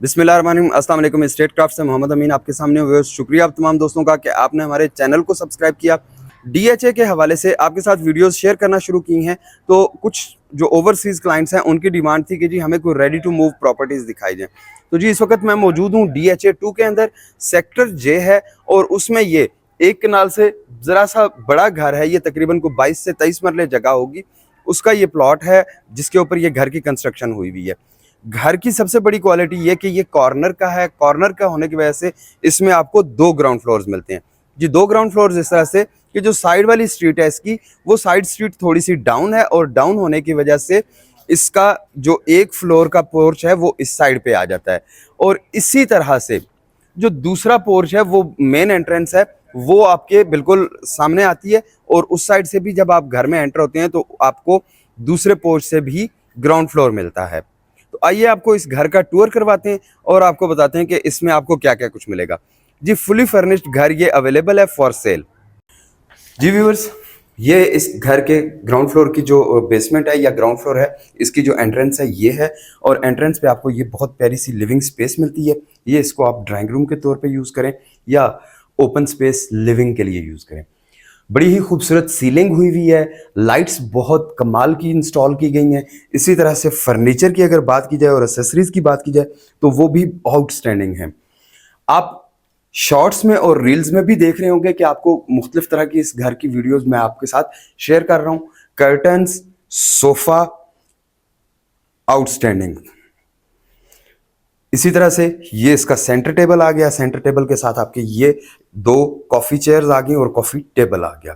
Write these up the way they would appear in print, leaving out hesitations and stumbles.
बिस्मिल्लाहिर्रहमानिर्रहीम, अस्सलाम वालेकुम। स्टेट क्राफ्ट से मोहम्मद अमीन आपके सामने हुए। शुक्रिया आप तमाम दोस्तों का कि आपने हमारे चैनल को सब्सक्राइब किया। डीएचए के हवाले से आपके साथ वीडियोस शेयर करना शुरू की हैं, तो कुछ जो ओवरसीज़ क्लाइंट्स हैं उनकी डिमांड थी कि जी हमें कोई रेडी टू मूव प्रॉपर्टीज़ दिखाई जाएँ। तो जी इस वक्त मैं मौजूद हूँ डीएचए 2 के अंदर, सेक्टर जे है और उसमें ये एक कनाल से ज़रा सा बड़ा घर है। ये तकरीबन को 22 से 23 मरले जगह होगी, उसका ये प्लॉट है जिसके ऊपर ये घर की कंस्ट्रक्शन हुई हुई है। घर की सबसे बड़ी क्वालिटी ये कि ये कॉर्नर का है। कॉर्नर का होने की वजह से इसमें आपको 2 ग्राउंड फ्लोर्स मिलते हैं। जी 2 ग्राउंड फ्लोर्स इस तरह से कि जो साइड वाली स्ट्रीट है इसकी, वो साइड स्ट्रीट थोड़ी सी डाउन है और डाउन होने की वजह से इसका जो एक फ्लोर का पोर्च है वो इस साइड पे आ जाता है। और इसी तरह से जो दूसरा पोर्च है वो मेन एंट्रेंस है, वो आपके बिल्कुल सामने आती है और उस साइड से भी जब आप घर में एंटर होते हैं तो आपको दूसरे पोर्च से भी ग्राउंड फ्लोर मिलता है। तो आइए आपको इस घर का टूर करवाते हैं और आपको बताते हैं कि इसमें आपको क्या क्या कुछ मिलेगा। जी फुली फर्निश्ड घर ये अवेलेबल है फॉर सेल। जी व्यूअर्स, ये इस घर के ग्राउंड फ्लोर की जो बेसमेंट है या ग्राउंड फ्लोर है, इसकी जो एंट्रेंस है ये है। और एंट्रेंस पे आपको ये बहुत प्यारी सी लिविंग स्पेस मिलती है। ये इसको आप ड्राइंग रूम के तौर पे यूज़ करें या ओपन स्पेस लिविंग के लिए यूज़ करें। बड़ी ही खूबसूरत सीलिंग हुई हुई है, लाइट्स बहुत कमाल की इंस्टॉल की गई हैं। इसी तरह से फर्नीचर की अगर बात की जाए और एसेसरीज की बात की जाए तो वो भी आउटस्टैंडिंग है। आप शॉर्ट्स में और रील्स में भी देख रहे होंगे कि आपको मुख्तलिफ तरह की इस घर की वीडियोस मैं आपके साथ शेयर कर रहा हूं। Curtains, sofa outstanding. इसी तरह से ये इसका सेंटर टेबल आ गया। सेंटर टेबल के साथ आपके ये 2 कॉफी चेयर्स आ गई और कॉफी टेबल आ गया।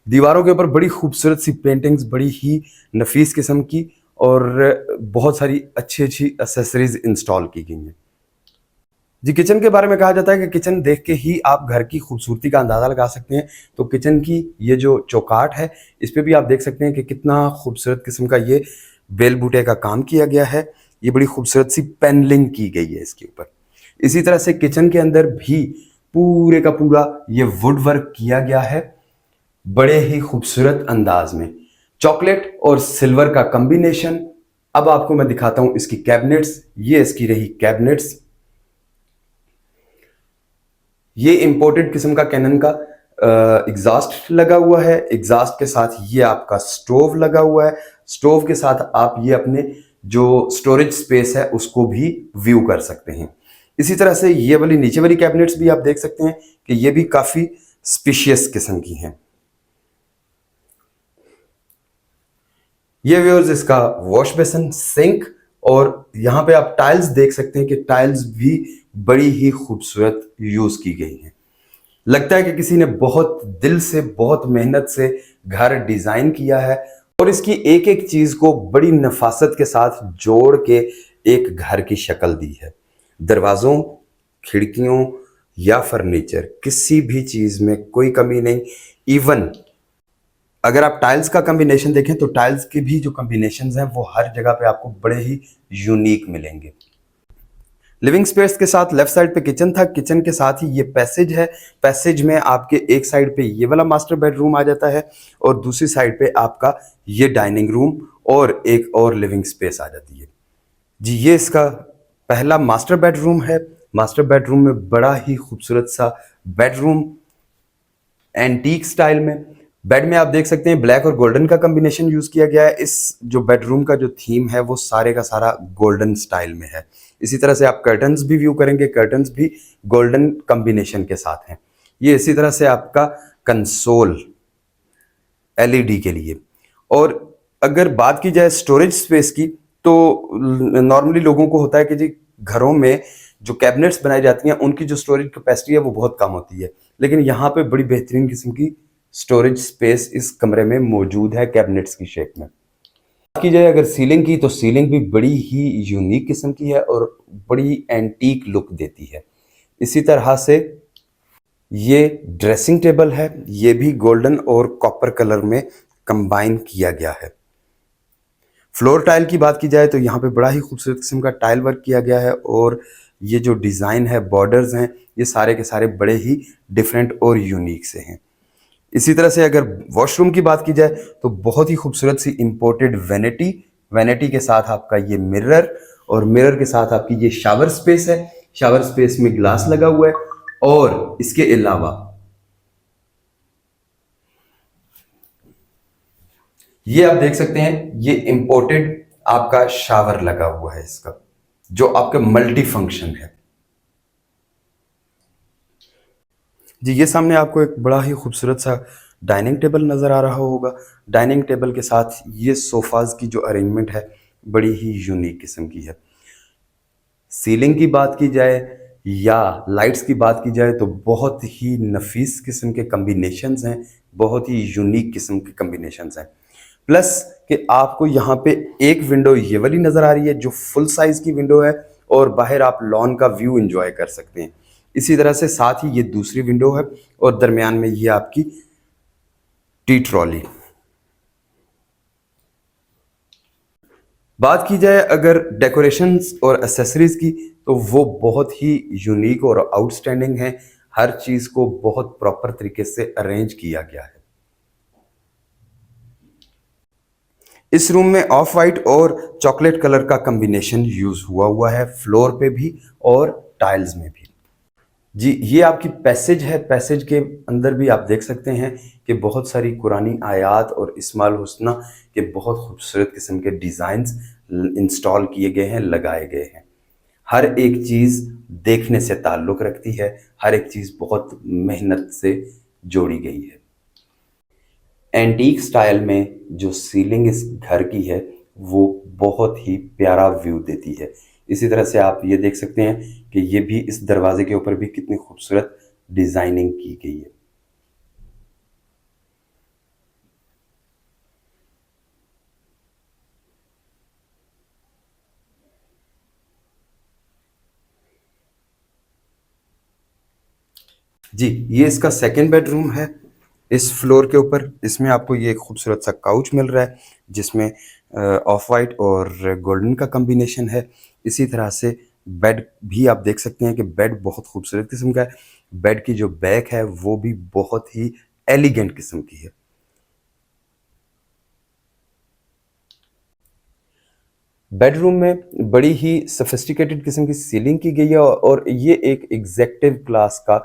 दीवारों के ऊपर बड़ी खूबसूरत सी पेंटिंग्स, बड़ी ही नफीस किस्म की, और बहुत सारी अच्छी अच्छी एसेसरीज इंस्टॉल की गई हैं। जी किचन के बारे में कहा जाता है कि किचन देख के ही आप घर की खूबसूरती का अंदाज़ा लगा सकते हैं। तो किचन की ये जो चौकाट है इस पे भी आप देख सकते हैं कि कितना खूबसूरत किस्म का ये बेल बूटे का काम किया गया है। ये बड़ी खूबसूरत सी पैनलिंग की गई है इसके ऊपर। इसी तरह से किचन के अंदर भी पूरे का पूरा ये वुड वर्क किया गया है बड़े ही खूबसूरत अंदाज में। चॉकलेट और सिल्वर का कॉम्बिनेशन। अब आपको मैं दिखाता हूं इसकी कैबिनेट्स। ये इसकी रही कैबिनेट्स। ये इंपोर्टेड किस्म का कैनन का एग्जॉस्ट लगा हुआ है। एग्जॉस्ट के साथ ये आपका स्टोव लगा हुआ है। स्टोव के साथ आप ये अपने जो स्टोरेज स्पेस है उसको भी व्यू कर सकते हैं। इसी तरह से ये वाली नीचे वाली कैबिनेट्स भी आप देख सकते हैं कि ये भी काफी स्पेशियस किस्म की हैं। ये व्यूअर्स इसका वॉश बेसिन, सिंक, और यहां पे आप टाइल्स देख सकते हैं कि टाइल्स भी बड़ी ही खूबसूरत यूज की गई हैं। लगता है कि किसी ने बहुत दिल से, बहुत मेहनत से घर डिजाइन किया है और इसकी एक एक चीज को बड़ी नफासत के साथ जोड़ के एक घर की शक्ल दी है। दरवाजों, खिड़कियों या फर्नीचर, किसी भी चीज में कोई कमी नहीं। इवन अगर आप टाइल्स का कॉम्बिनेशन देखें तो टाइल्स के भी जो कॉम्बिनेशंस हैं वो हर जगह पे आपको बड़े ही यूनिक मिलेंगे। लिविंग स्पेस के साथ लेफ्ट साइड पे किचन था। किचन के साथ ही ये पैसेज है। पैसेज में आपके एक साइड पे ये वाला मास्टर बेडरूम आ जाता है और दूसरी साइड पे आपका ये डाइनिंग रूम और एक और लिविंग स्पेस आ जाती है। जी ये इसका पहला मास्टर बेडरूम है। मास्टर बेडरूम में बड़ा ही खूबसूरत सा बेडरूम, एंटीक स्टाइल में। बेड में आप देख सकते हैं ब्लैक और गोल्डन का कॉम्बिनेशन यूज किया गया है। इस जो बेडरूम का जो थीम है वो सारे का सारा गोल्डन स्टाइल में है। इसी तरह से आप कर्टन्स भी व्यू करेंगे, कर्टन्स भी गोल्डन कॉम्बिनेशन के साथ हैं। ये इसी तरह से आपका कंसोल एलईडी के लिए। और अगर बात की जाए स्टोरेज स्पेस की तो नॉर्मली लोगों को होता है कि जी घरों में जो कैबिनेट्स बनाई जाती हैं उनकी जो स्टोरेज कैपेसिटी है वो बहुत कम होती है, लेकिन यहाँ पे बड़ी बेहतरीन किस्म की स्टोरेज स्पेस इस कमरे में मौजूद है कैबिनेट्स की शेप में। बात की जाए अगर सीलिंग की तो सीलिंग भी बड़ी ही यूनिक किस्म की है और बड़ी एंटीक लुक देती है। इसी तरह से ये ड्रेसिंग टेबल है, ये भी गोल्डन और कॉपर कलर में कंबाइन किया गया है। फ्लोर टाइल की बात की जाए तो यहाँ पे बड़ा ही खूबसूरत किस्म का टाइल वर्क किया गया है और ये जो डिज़ाइन है, बॉर्डर्स हैं, ये सारे के सारे बड़े ही डिफरेंट और यूनिक से हैं। इसी तरह से अगर वॉशरूम की बात की जाए तो बहुत ही खूबसूरत सी इंपोर्टेड वैनिटी के साथ आपका ये मिरर और मिरर के साथ आपकी ये शावर स्पेस है। शावर स्पेस में ग्लास लगा हुआ है और इसके अलावा ये आप देख सकते हैं, ये इंपोर्टेड आपका शावर लगा हुआ है इसका, जो आपका मल्टी फंक्शन है। जी, ये सामने आपको एक बड़ा ही खूबसूरत सा डाइनिंग टेबल नज़र आ रहा होगा। डाइनिंग टेबल के साथ ये सोफ़ाज़ की जो अरेंजमेंट है, बड़ी ही यूनिक किस्म की है। सीलिंग की बात की जाए या लाइट्स की बात की जाए तो बहुत ही नफीस किस्म के कम्बिनेशंस हैं, बहुत ही यूनिक किस्म के कम्बिनेशंस हैं। प्लस कि आपको यहाँ पे एक विंडो ये वाली नज़र आ रही है जो फुल साइज़ की विंडो है और बाहर आप लॉन का व्यू एंजॉय कर सकते हैं। इसी तरह से साथ ही ये दूसरी विंडो है और दरमियान में ये आपकी टी ट्रॉली। बात की जाए अगर डेकोरेशंस और एसेसरीज की, तो वो बहुत ही यूनिक और आउटस्टैंडिंग है। हर चीज़ को बहुत प्रॉपर तरीके से अरेंज किया गया है। इस रूम में ऑफ वाइट और चॉकलेट कलर का कॉम्बिनेशन यूज हुआ है, फ्लोर पे भी और टाइल्स में भी। जी, ये आपकी पैसेज है। पैसेज के अंदर भी आप देख सकते हैं कि बहुत सारी कुरानी आयात और इस्माइल हुस्ना के बहुत खूबसूरत किस्म के डिज़ाइंस इंस्टॉल किए गए हैं, लगाए गए हैं। हर एक चीज़ देखने से ताल्लुक़ रखती है, हर एक चीज़ बहुत मेहनत से जोड़ी गई है। एंटीक स्टाइल में जो सीलिंग इस घर की है, वो बहुत ही प्यारा व्यू देती है। इसी तरह से आप ये देख सकते हैं कि ये भी इस दरवाजे के ऊपर भी कितनी खूबसूरत डिज़ाइनिंग की गई है। जी, ये इसका सेकंड बेडरूम है। इस फ्लोर के ऊपर इसमें आपको ये एक खूबसूरत सा काउच मिल रहा है जिसमें ऑफ वाइट और गोल्डन का कॉम्बिनेशन है। इसी तरह से बेड भी आप देख सकते हैं कि बेड बहुत खूबसूरत किस्म का है। बेड की जो बैक है वो भी बहुत ही एलिगेंट किस्म की है। बेडरूम में बड़ी ही सोफिस्टिकेटेड किस्म की सीलिंग की गई है और ये एक एग्जेक्टिव क्लास का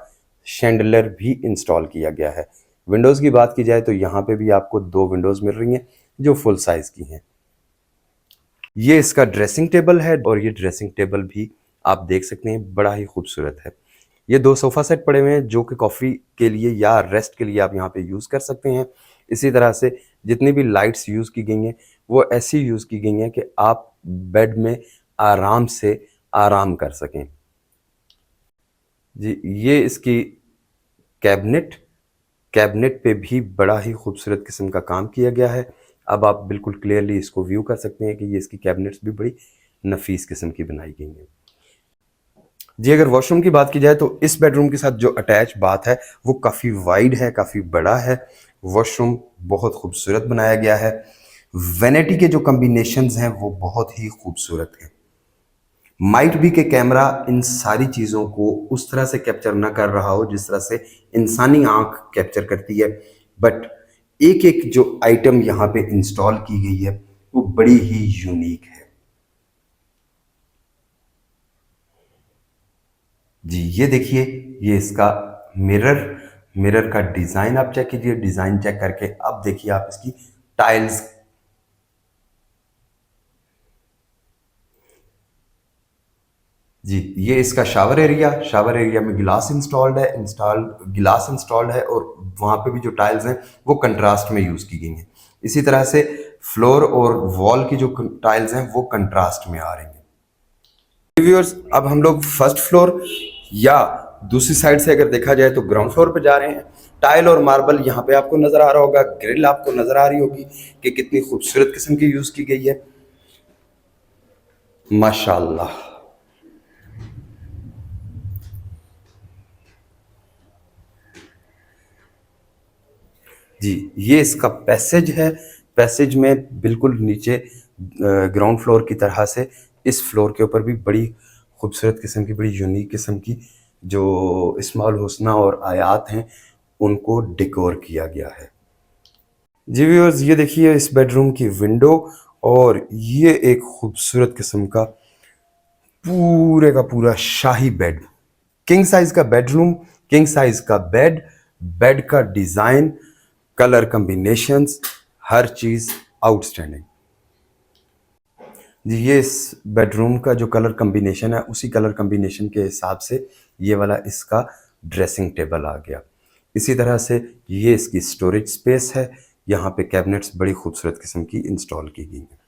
शैंडलर भी इंस्टॉल किया गया है। विंडोज़ की बात की जाए तो यहाँ पे भी आपको दो विंडोज़ मिल रही हैं जो फुल साइज़ की हैं। ये इसका ड्रेसिंग टेबल है और ये ड्रेसिंग टेबल भी आप देख सकते हैं, बड़ा ही खूबसूरत है। ये दो सोफ़ा सेट पड़े हुए हैं जो कि कॉफ़ी के लिए या रेस्ट के लिए आप यहाँ पे यूज़ कर सकते हैं। इसी तरह से जितनी भी लाइट्स यूज़ की गई हैं वो ऐसी यूज़ की गई हैं कि आप बेड में आराम से आराम कर सकें। जी, ये इसकी कैबिनेट कैबिनेट पे भी बड़ा ही खूबसूरत किस्म का काम किया गया है। अब आप बिल्कुल क्लियरली इसको व्यू कर सकते हैं कि ये इसकी कैबिनेट्स भी बड़ी नफीस किस्म की बनाई गई हैं। जी, अगर वॉशरूम की बात की जाए तो इस बेडरूम के साथ जो अटैच बाथ है वो काफ़ी वाइड है, काफ़ी बड़ा है। वॉशरूम बहुत खूबसूरत बनाया गया है। वैनिटी के जो कॉम्बिनेशंस हैं वो बहुत ही खूबसूरत हैं। माइट भी के कैमरा इन सारी चीज़ों को उस तरह से कैप्चर ना कर रहा हो जिस तरह से इंसानी आंख कैप्चर करती है, बट एक एक जो आइटम यहाँ पे इंस्टॉल की गई है वो बड़ी ही यूनिक है। जी, ये देखिए, ये इसका मिरर मिरर का डिज़ाइन आप चेक कीजिए। डिज़ाइन चेक करके अब देखिए आप इसकी टाइल्स। जी, ये इसका शावर एरिया में गिलास इंस्टॉल्ड है और वहाँ पे भी जो टाइल्स हैं वो कंट्रास्ट में यूज़ की गई हैं। इसी तरह से फ्लोर और वॉल की जो टाइल्स हैं वो कंट्रास्ट में आ रही हैं। व्यूअर्स, अब हम लोग फर्स्ट फ्लोर या दूसरी साइड से अगर देखा जाए तो ग्राउंड फ्लोर पे जा रहे हैं। टाइल और मार्बल यहाँ पे आपको नज़र आ रहा होगा, ग्रिल आपको नज़र आ रही होगी कि कितनी खूबसूरत किस्म की यूज़ की गई है। माशाल्लाह। जी, ये इसका पैसेज है। पैसेज में बिल्कुल नीचे ग्राउंड फ्लोर की तरह से इस फ्लोर के ऊपर भी बड़ी खूबसूरत किस्म की, बड़ी यूनिक किस्म की जो इस्माइल हुस्ना और आयात हैं उनको डेकोर किया गया है। जी व्यूअर्स, ये देखिए इस बेडरूम की विंडो और ये एक खूबसूरत किस्म का पूरे का पूरा शाही बेड, किंग साइज का बेडरूम, किंग साइज का बेड, बेड का डिजाइन, कलर कॉम्बिनेशंस, हर चीज आउटस्टैंडिंग। जी, ये इस बेडरूम का जो कलर कॉम्बिनेशन है उसी कलर कॉम्बिनेशन के हिसाब से ये वाला इसका ड्रेसिंग टेबल आ गया। इसी तरह से ये इसकी स्टोरेज स्पेस है, यहाँ पे कैबिनेट्स बड़ी खूबसूरत किस्म की इंस्टॉल की गई हैं।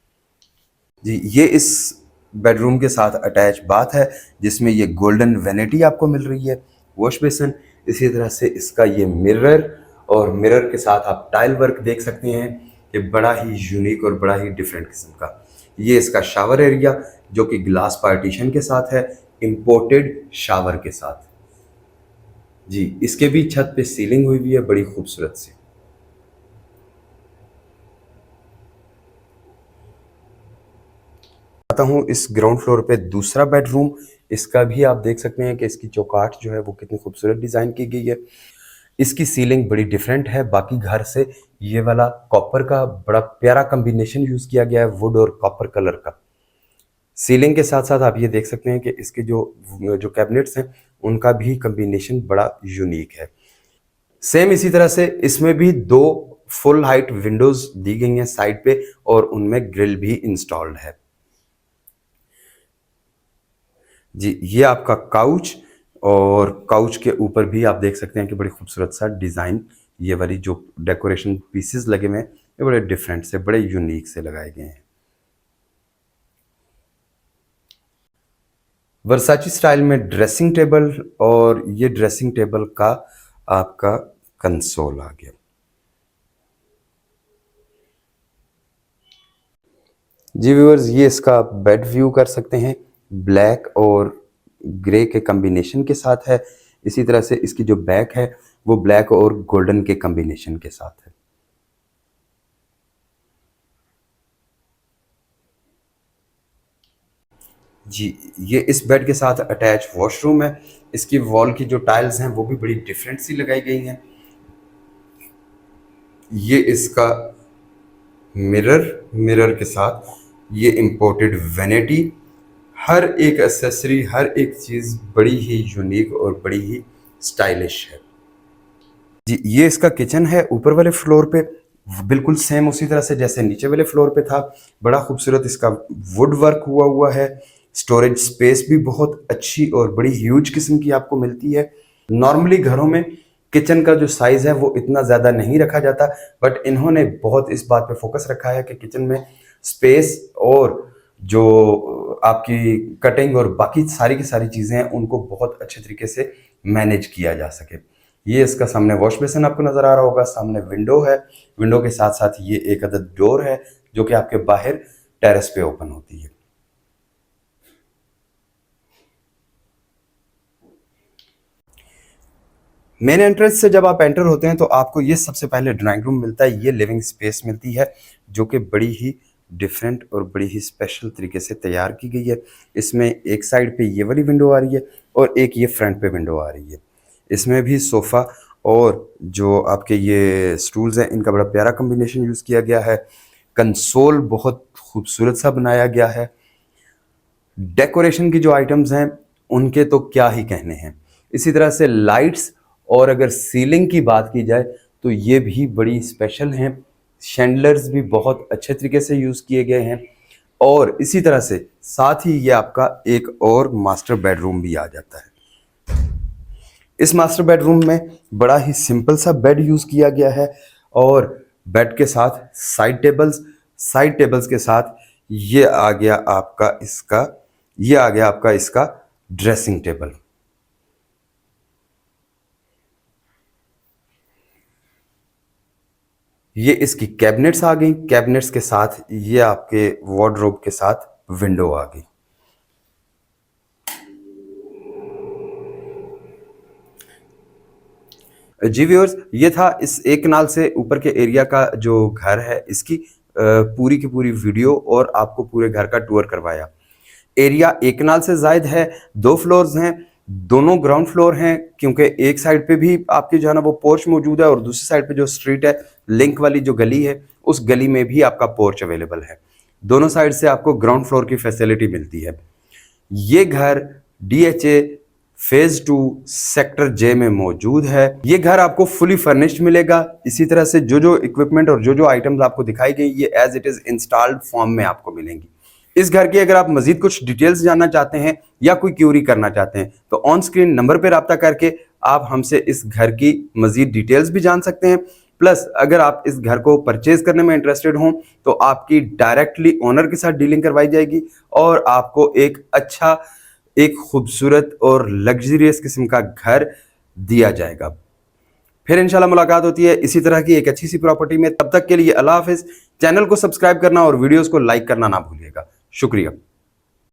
जी, ये इस बेडरूम के साथ अटैच बाथ है जिसमें ये गोल्डन वैनिटी आपको मिल रही है, वॉश बेसिन, इसी तरह से इसका ये मिरर, और मिरर के साथ आप टाइल वर्क देख सकते हैं, ये बड़ा ही यूनिक और बड़ा ही डिफरेंट किस्म का। ये इसका शावर एरिया जो कि ग्लास पार्टीशन के साथ है, इंपोर्टेड शावर के साथ। जी, इसके भी छत पे सीलिंग हुई हुई है बड़ी खूबसूरत सी। आता हूँ इस ग्राउंड फ्लोर पे दूसरा बेडरूम। इसका भी आप देख सकते हैं कि इसकी चौकाट जो है वो कितनी खूबसूरत डिज़ाइन की गई है। इसकी सीलिंग बड़ी डिफरेंट है बाकी घर से। ये वाला कॉपर का बड़ा प्यारा कॉम्बिनेशन यूज़ किया गया है, वुड और कॉपर कलर का। सीलिंग के साथ साथ आप ये देख सकते हैं कि इसके जो जो कैबिनेट्स हैं उनका भी कॉम्बिनेशन बड़ा यूनिक है। सेम इसी तरह से इसमें भी दो फुल हाइट विंडोज दी गई हैं साइड पे और उनमें ग्रिल भी इंस्टॉल्ड है। जी, ये आपका काउच, और काउच के ऊपर भी आप देख सकते हैं कि बड़ी खूबसूरत सा डिज़ाइन, ये वाली जो डेकोरेशन पीसेस लगे हुए हैं ये बड़े डिफरेंट से, बड़े यूनिक से लगाए गए हैं। वर्साची स्टाइल में ड्रेसिंग टेबल, और ये ड्रेसिंग टेबल का आपका कंसोल आ गया। जी व्यूअर्स, ये इसका बेड व्यू कर सकते हैं, ब्लैक और ग्रे के कॉम्बिनेशन के साथ है। इसी तरह से इसकी जो बैक है वो ब्लैक और गोल्डन के कॉम्बिनेशन के साथ है। जी, ये इस बेड के साथ अटैच वॉशरूम है। इसकी वॉल की जो टाइल्स हैं वो भी बड़ी डिफरेंट सी लगाई गई हैं। ये इसका मिरर, मिरर के साथ ये इंपोर्टेड वैनिटी, हर एक एक्सेसरी, हर एक चीज़ बड़ी ही यूनिक और बड़ी ही स्टाइलिश है। जी, ये इसका किचन है ऊपर वाले फ्लोर पे, बिल्कुल सेम उसी तरह से जैसे नीचे वाले फ्लोर पे था। बड़ा खूबसूरत इसका वुड वर्क हुआ हुआ है। स्टोरेज स्पेस भी बहुत अच्छी और बड़ी ह्यूज किस्म की आपको मिलती है। नॉर्मली घरों में किचन का जो साइज है वो इतना ज़्यादा नहीं रखा जाता, बट इन्होंने बहुत इस बात पे फोकस रखा है कि किचन में स्पेस और जो आपकी कटिंग और बाकी सारी की सारी चीज़ें हैं उनको बहुत अच्छे तरीके से मैनेज किया जा सके। ये इसका सामने वॉश बेसिन आपको नज़र आ रहा होगा, सामने विंडो है, विंडो के साथ साथ ये एक अदद डोर है जो कि आपके बाहर टेरेस पे ओपन होती है। मेन एंट्रेंस से जब आप एंटर होते हैं तो आपको ये सबसे पहले ड्राइंग रूम मिलता है, ये लिविंग स्पेस मिलती है जो कि बड़ी ही डिफरेंट और बड़ी ही स्पेशल तरीके से तैयार की गई है। इसमें एक साइड पे ये वाली विंडो आ रही है और एक ये फ्रंट पे विंडो आ रही है। इसमें भी सोफ़ा और जो आपके ये स्टूल्स हैं इनका बड़ा प्यारा कॉम्बिनेशन यूज़ किया गया है। कंसोल बहुत खूबसूरत सा बनाया गया है। डेकोरेशन की जो आइटम्स हैं उनके तो क्या ही कहने हैं। इसी तरह से लाइट्स, और अगर सीलिंग की बात की जाए तो ये भी बड़ी स्पेशल हैं। शैंडलर्स भी बहुत अच्छे तरीके से यूज़ किए गए हैं, और इसी तरह से साथ ही ये आपका एक और मास्टर बेडरूम भी आ जाता है। इस मास्टर बेडरूम में बड़ा ही सिंपल सा बेड यूज़ किया गया है, और बेड के साथ साइड टेबल्स, साइड टेबल्स के साथ ये आ गया आपका इसका, ये आ गया आपका इसका ड्रेसिंग टेबल। ये इसकी कैबिनेट्स आ गई, कैबिनेट्स के साथ ये आपके वार्डरोब के साथ विंडो आ गई। जी व्यूअर्स, ये था इस एक कनाल से ऊपर के एरिया का जो घर है इसकी पूरी की पूरी वीडियो, और आपको पूरे घर का टूर करवाया। एरिया एक कनाल से जायद है, 2 फ्लोर्स हैं, दोनों ग्राउंड फ्लोर हैं, क्योंकि एक साइड पे भी आपकी जो है ना वो पोर्च मौजूद है और दूसरी साइड पे जो स्ट्रीट है, लिंक वाली जो गली है, उस गली में भी आपका पोर्च अवेलेबल है। दोनों साइड से आपको ग्राउंड फ्लोर की फैसिलिटी मिलती है। ये घर DHA फेज 2 सेक्टर J में मौजूद है। ये घर आपको फुली फर्निश्ड मिलेगा। इसी तरह से जो जो इक्विपमेंट और जो जो आइटम्स आपको दिखाई गई ये as it is installed form में आपको मिलेंगी। इस घर की अगर आप मजीद कुछ डिटेल्स जानना चाहते हैं या कोई क्यूरी करना चाहते हैं तो ऑन स्क्रीन नंबर पर रब्ता करके आप हमसे इस घर की मजीद डिटेल्स भी जान सकते हैं। प्लस अगर आप इस घर को परचेज करने में इंटरेस्टेड हों तो आपकी डायरेक्टली ओनर के साथ डीलिंग करवाई जाएगी और आपको एक खूबसूरत और लग्जरियस किस्म का घर दिया जाएगा। फिर इंशाल्लाह मुलाकात होती है इसी तरह की एक अच्छी सी प्रॉपर्टी में। तब तक के लिए अल्लाह हाफिज। चैनल को सब्सक्राइब करना और वीडियोस को लाइक करना ना भूलिएगा। शुक्रिया।